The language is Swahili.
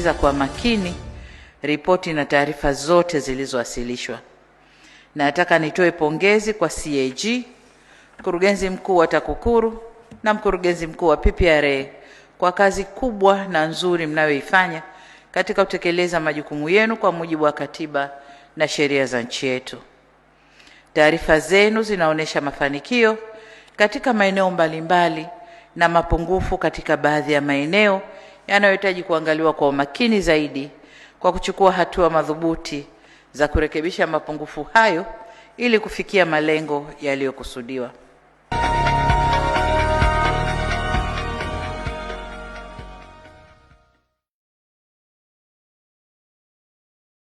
kusikiliza kwa makini ripoti na taarifa zote zilizowasilishwa. Nataka nitoe pongezi kwa CAG, mkurugenzi mkuu wa TAKUKURU na mkurugenzi mkuu wa PPRA kwa kazi kubwa na nzuri mnayoifanya katika kutekeleza majukumu yenu kwa mujibu wa katiba na sheria za nchi yetu. Taarifa zenu zinaonyesha mafanikio katika maeneo mbalimbali na mapungufu katika baadhi ya maeneo yanayohitaji kuangaliwa kwa umakini zaidi kwa kuchukua hatua madhubuti za kurekebisha mapungufu hayo ili kufikia malengo yaliyokusudiwa.